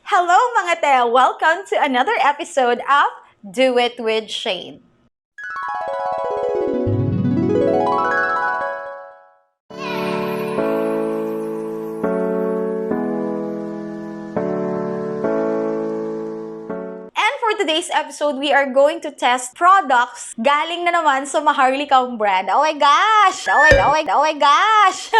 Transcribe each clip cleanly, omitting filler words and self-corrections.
Hello mga te! Welcome to another episode of Do It with Shayne. For today's episode, we are going to test products galing na naman sa maharlikang brand. Oh my gosh! Oh my gosh!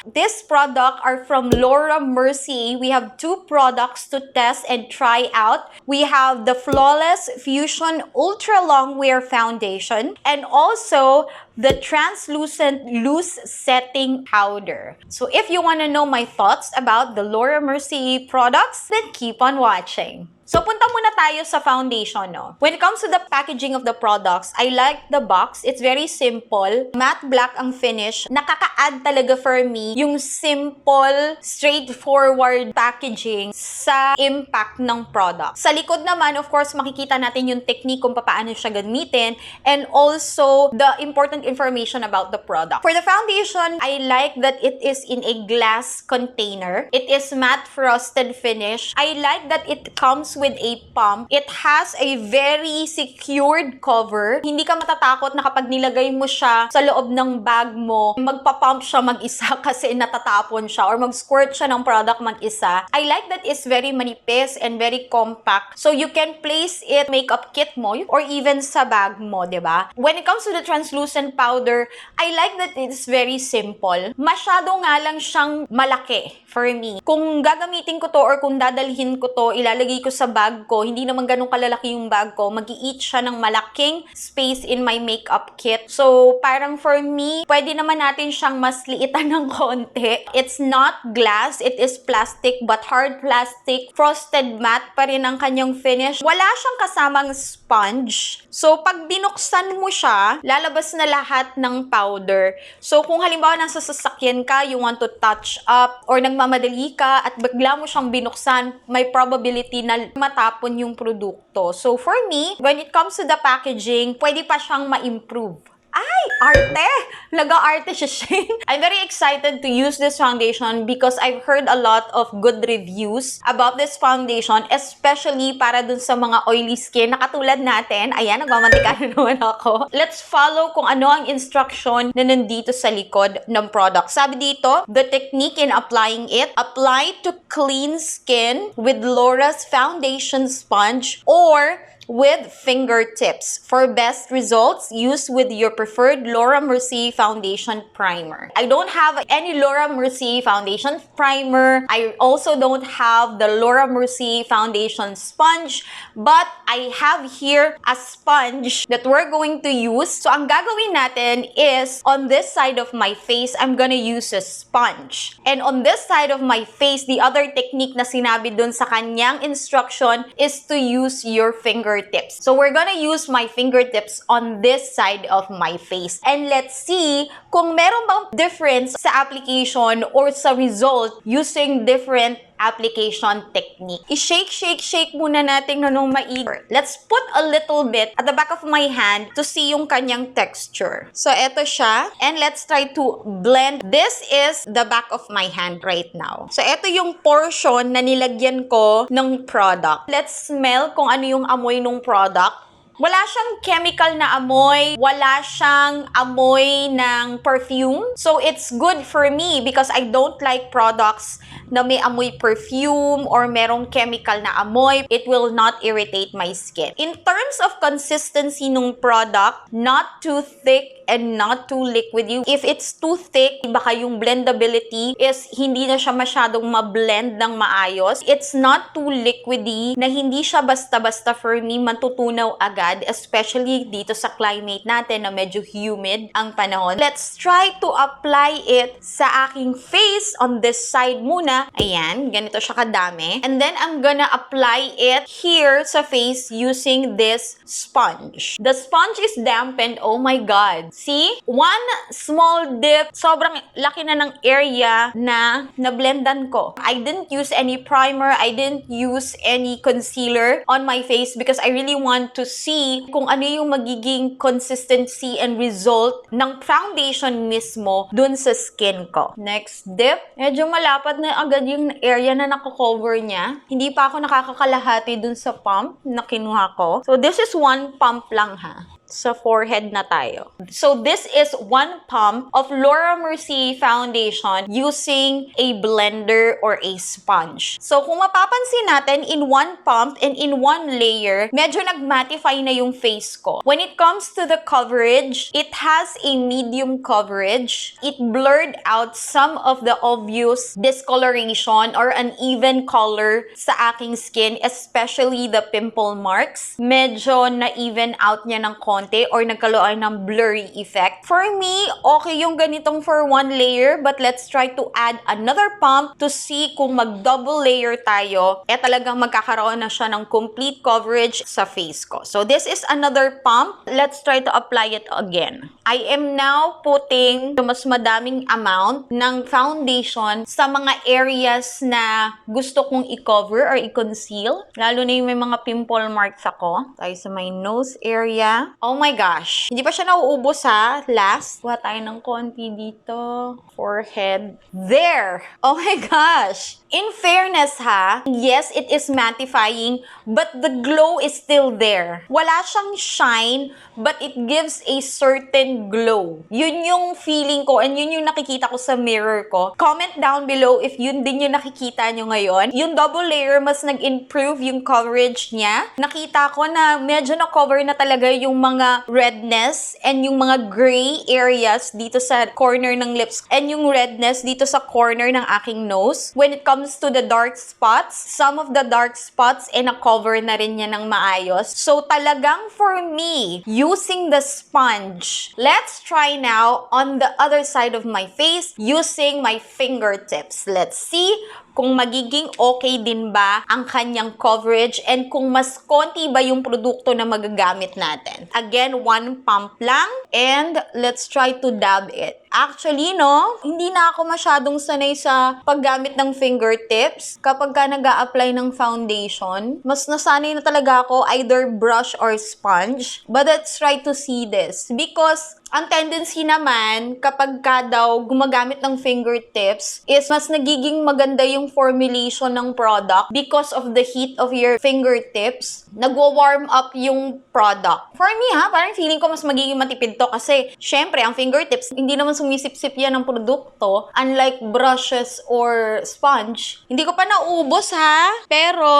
This product are from MERCIER. We have two products to test and try out. We have the Flawless Fusion Ultra-Longwear Foundation and also the Translucent Loose Setting Powder. So if you want to know my thoughts about the MERCIER products, then keep on watching. So, punta muna tayo sa foundation, no? When it comes to the packaging of the products, I like the box. It's very simple. Matte black ang finish. Nakaka-add talaga for me yung simple, straightforward packaging sa impact ng product. Sa likod naman, of course, makikita natin yung technique kung paano siya gamitin and also the important information about the product. For the foundation, I like that it is in a glass container. It is matte frosted finish. I like that it comes with a pump. It has a very secured cover. Hindi ka matatakot na kapag nilagay mo siya sa loob ng bag mo, magpa-pump siya mag-isa kasi natatapon siya or mag-squirt siya ng product mag-isa. I like that it's very manipis and very compact. So you can place it makeup kit mo or even sa bag mo, diba? When it comes to the translucent powder, I like that it's very simple. Masyado nga lang siyang malaki for me. Kung gagamitin ko to or kung dadalhin ko to, ilalagay ko sa bag ko, hindi naman ganun kalalaki yung bag ko, mag-i-eat siya ng malaking space in my makeup kit. So, parang for me, pwede naman natin siyang mas liitan ng konti. It's not glass, it is plastic, but hard plastic. Frosted matte pa rin ang kanyang finish. Wala siyang kasamang sponge. So, pag binuksan mo siya, lalabas na lahat ng powder. So, kung halimbawa nasa sasakyan ka, you want to touch up, or nagmamadali ka, at bigla mo siyang binuksan, may probability na matapon yung produkto. So, for me, when it comes to the packaging, pwede pa siyang ma-improve. Ay! Arte! Nag-arte siya, Shayne. I'm very excited to use this foundation because I've heard a lot of good reviews about this foundation, especially para dun sa mga oily skin na katulad natin. Ayan, nagmamantika na naman ako. Let's follow kung ano ang instruction na nandito sa likod ng product. Sabi dito, the technique in applying it, apply to clean skin with Laura's foundation sponge or with fingertips. For best results, use with your preferred MERCIER foundation primer. I don't have any MERCIER foundation primer. I also don't have the MERCIER foundation sponge, but I have here a sponge that we're going to use. So, ang gagawin natin is, on this side of my face, I'm gonna use a sponge. And on this side of my face, the other technique na sinabi dun sa kanyang instruction is to use your fingertips. So, we're gonna use my fingertips on this side of my face. And let's see kung meron bang difference sa application or sa result using different application technique. I-shake muna natin na nung maigi. Let's put a little bit at the back of my hand to see yung kanyang texture. So, eto siya. And let's try to blend. This is the back of my hand right now. So, eto yung portion na nilagyan ko ng product. Let's smell kung ano yung amoy ng product. Wala siyang chemical na amoy, wala siyang amoy ng perfume. So, it's good for me because I don't like products na may amoy perfume or merong chemical na amoy. It will not irritate my skin. In terms of consistency ng product, not too thick and not too liquidy. If it's too thick, baka yung blendability is hindi na siya masyadong ma-blend ng maayos. It's not too liquidy na hindi siya basta-basta for me matutunaw agad, especially dito sa climate natin na medyo humid ang panahon. Let's try to apply it sa aking face on this side muna. Ayan, ganito siya kadami. And then, I'm gonna apply it here sa face using this sponge. The sponge is dampened. Oh my God. See? One small dip. Sobrang laki na ng area na nablendan ko. I didn't use any primer. I didn't use any concealer on my face because I really want to see see kung ano yung magiging consistency and result ng foundation mismo dun sa skin ko. Next dip. Medyo malapad na agad yung area na nako-cover niya. Hindi pa ako nakakakalahati dun sa pump na kinuha ko. So, this is one pump lang ha. Sa forehead na tayo. So, this is one pump of Laura Mercier foundation using a blender or a sponge. So, kung mapapansin natin, in one pump and in one layer, medyo nag-mattify na yung face ko. When it comes to the coverage, it has a medium coverage. It blurred out some of the obvious discoloration or uneven color sa aking skin, especially the pimple marks. Medyo na-even out niya ng konti or nagkaroon ng blurry effect. For me, okay yung ganitong for one layer, but let's try to add another pump to see kung mag-double layer tayo, talagang magkakaroon na siya ng complete coverage sa face ko. So, this is another pump. Let's try to apply it again. I am now putting mas madaming amount ng foundation sa mga areas na gusto kong i-cover or i-conceal. Lalo na yung may mga pimple marks ako. Tayo sa my nose area. Oh my gosh. Hindi pa siya nauubos ha. Last. Kuha tayo ng konti dito. Forehead. There. Oh my gosh. In fairness ha, yes, it is mattifying, but the glow is still there. Wala siyang shine, but it gives a certain glow. Yun yung feeling ko and yun yung nakikita ko sa mirror ko. Comment down below if yun din yung nakikita nyo ngayon. Yung double layer, mas nag-improve yung coverage niya. Nakita ko na medyo na-cover na talaga yung mga redness and yung mga gray areas dito sa corner ng lips and yung redness dito sa corner ng aking nose. When it comes to the dark spots, some of the dark spots na-cover na rin niya ng maayos. So talagang for me, using the sponge, let's try now on the other side of my face using my fingertips. Let's see kung magiging okay din ba ang kanyang coverage and kung mas konti ba yung produkto na magagamit natin. Again, one pump lang and let's try to dab it. Actually, no, hindi na ako masyadong sanay sa paggamit ng fingertips kapag ka nag-a-apply ng foundation. Mas nasanay na talaga ako either brush or sponge. But let's try to see this because ang tendency naman, kapag ka daw gumagamit ng fingertips, is mas nagiging maganda yung formulation ng product because of the heat of your fingertips. Nagwa-warm up yung product. For me ha, parang feeling ko mas magiging matipid to kasi syempre, ang fingertips, hindi naman sumisip-sip yan ng produkto. Unlike brushes or sponge. Hindi ko pa naubos ha, pero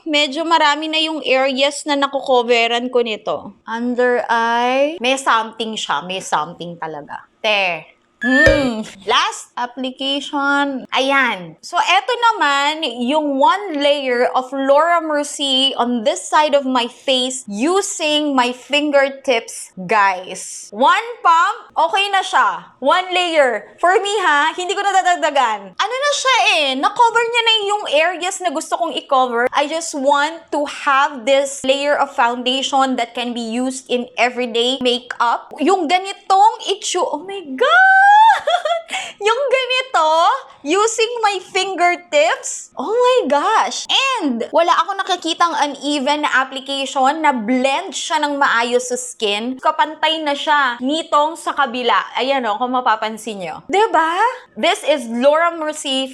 medyo marami na yung areas na nakukoveran ko nito. Under eye, may something siya, may something talaga. There. Last application. Ayan. So, eto naman, yung one layer of Laura Mercier on this side of my face using my fingertips, guys. One pump, okay na siya. One layer. For me ha, hindi ko nadadagdagan. Ano na siya na-cover niya na yung areas na gusto kong i-cover. I just want to have this layer of foundation that can be used in everyday makeup. Yung ganitong itsue, oh my God! Yung ganito, using my fingertips, oh my gosh. And wala ako nakikitang uneven na application na blend siya ng maayos sa skin. Kapantay na siya nitong sa kabila. Ayan o, kung mapapansin nyo. Diba? This is Laura Mercier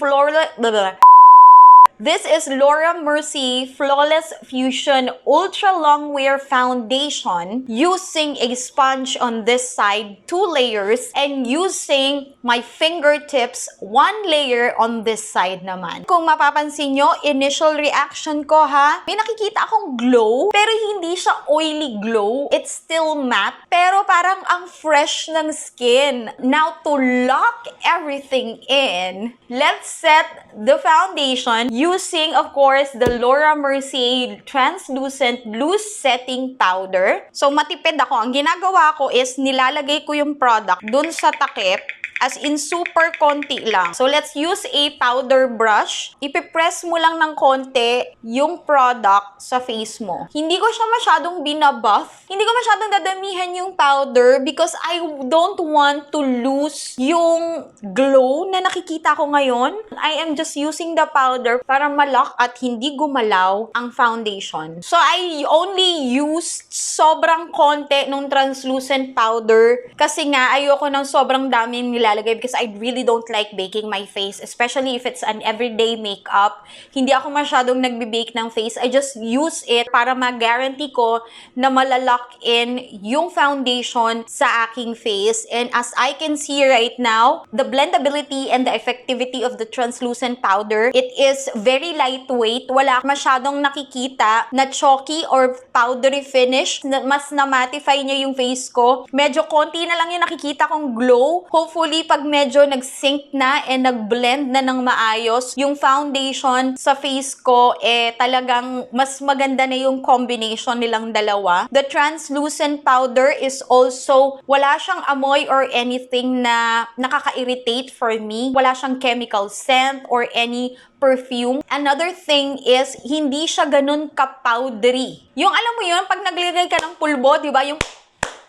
This is Laura Mercier Flawless Fusion Ultra-Longwear Foundation using a sponge on this side, 2 layers, and using my fingertips, 1 layer on this side naman. Kung mapapansin nyo, initial reaction ko ha, may nakikita akong glow, pero hindi siya oily glow. It's still matte, pero parang ang fresh ng skin. Now, to lock everything in, let's set the foundation using, of course, the Laura Mercier Translucent Loose Setting Powder. So, matipid ako. Ang ginagawa ko is nilalagay ko yung product dun sa takip. As in, super konti lang. So, let's use a powder brush. Ipipress mo lang ng konti yung product sa face mo. Hindi ko siya masyadong binabuff. Hindi ko masyadong dadamihan yung powder because I don't want to lose yung glow na nakikita ko ngayon. I am just using the powder para malak at hindi gumalaw ang foundation. So, I only used sobrang konti nung translucent powder kasi nga ayoko ng sobrang daming nilalagay because I really don't like baking my face, especially if it's an everyday makeup. Hindi ako masyadong nagbe-bake ng face. I just use it para ma-guarantee ko na malalock in yung foundation sa aking face. And as I can see right now, the blendability and the effectivity of the translucent powder, it is very lightweight. Wala masyadong nakikita na chalky or powdery finish. Mas na-mattify niya yung face ko. Medyo konti na lang yung nakikita kong glow. Hopefully, pag medyo nag-sync na and nag-blend na ng maayos, yung foundation sa face ko, talagang mas maganda na yung combination nilang dalawa. The translucent powder is also, wala siyang amoy or anything na nakaka-irritate for me. Wala siyang chemical scent or any perfume. Another thing is, hindi siya ganun ka-powdery. Yung alam mo yun, pag naglagay ka ng pulbo, di ba? Yung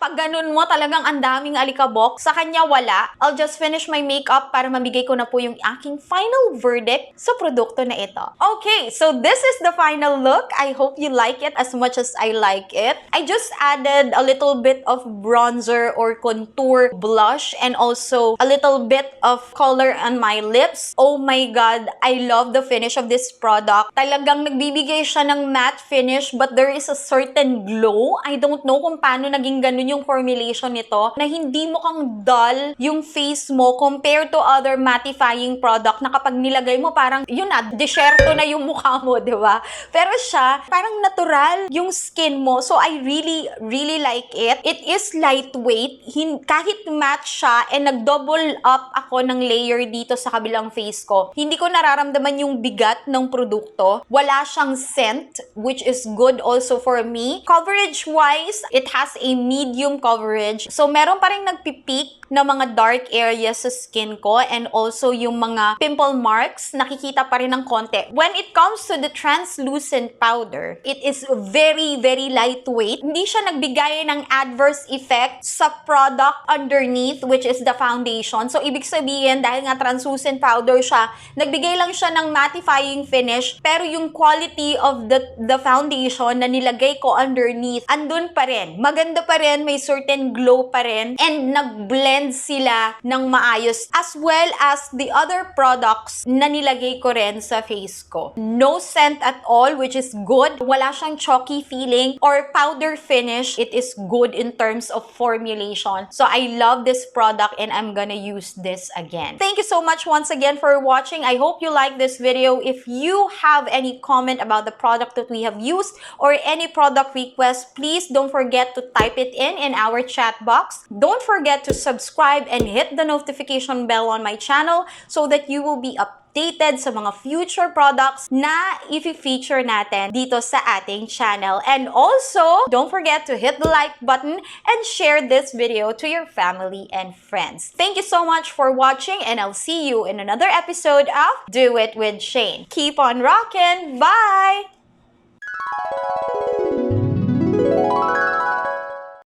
pag ganun mo, talagang ang daming alikabok. Sa kanya, wala. I'll just finish my makeup para mabigay ko na po yung aking final verdict sa produkto na ito. Okay, so this is the final look. I hope you like it as much as I like it. I just added a little bit of bronzer or contour blush and also a little bit of color on my lips. Oh my God, I love the finish of this product. Talagang nagbibigay siya ng matte finish but there is a certain glow. I don't know kung paano naging ganun yung formulation nito na hindi mukhang dull yung face mo compared to other mattifying product na kapag nilagay mo parang yun na, disyerto na yung mukha mo, di ba? Pero siya, parang natural yung skin mo. So I really like it. It is lightweight. Kahit matte siya and nag-double up ako ng layer dito sa kabilang face ko, hindi ko nararamdaman yung bigat ng produkto. Wala siyang scent, which is good also for me. Coverage-wise, it has a medium coverage. So, meron pa rin nagpipeak na mga dark areas sa skin ko and also yung mga pimple marks, nakikita pa rin ng konti. When it comes to the translucent powder, it is very lightweight. Hindi siya nagbigay ng adverse effect sa product underneath, which is the foundation. So, ibig sabihin, dahil nga translucent powder siya, nagbigay lang siya ng mattifying finish, pero yung quality of the foundation na nilagay ko underneath, andun pa rin. Maganda pa rin, may certain glow pa rin, and nag-blend sila ng maayos, as well as the other products na nilagay ko rin sa face ko. No scent at all, which is good. Wala siyang chalky feeling or powder finish. It is good in terms of formulation. So I love this product and I'm gonna use this again. Thank you so much once again for watching. I hope you like this video. If you have any comment about the product that we have used or any product request, please don't forget to type it in our chat box. Don't forget to subscribe and hit the notification bell on my channel so that you will be updated sa mga future products na i-feature natin dito sa ating channel. And also, don't forget to hit the like button and share this video to your family and friends. Thank you so much for watching and I'll see you in another episode of Do It with Shayne. Keep on rockin'! Bye!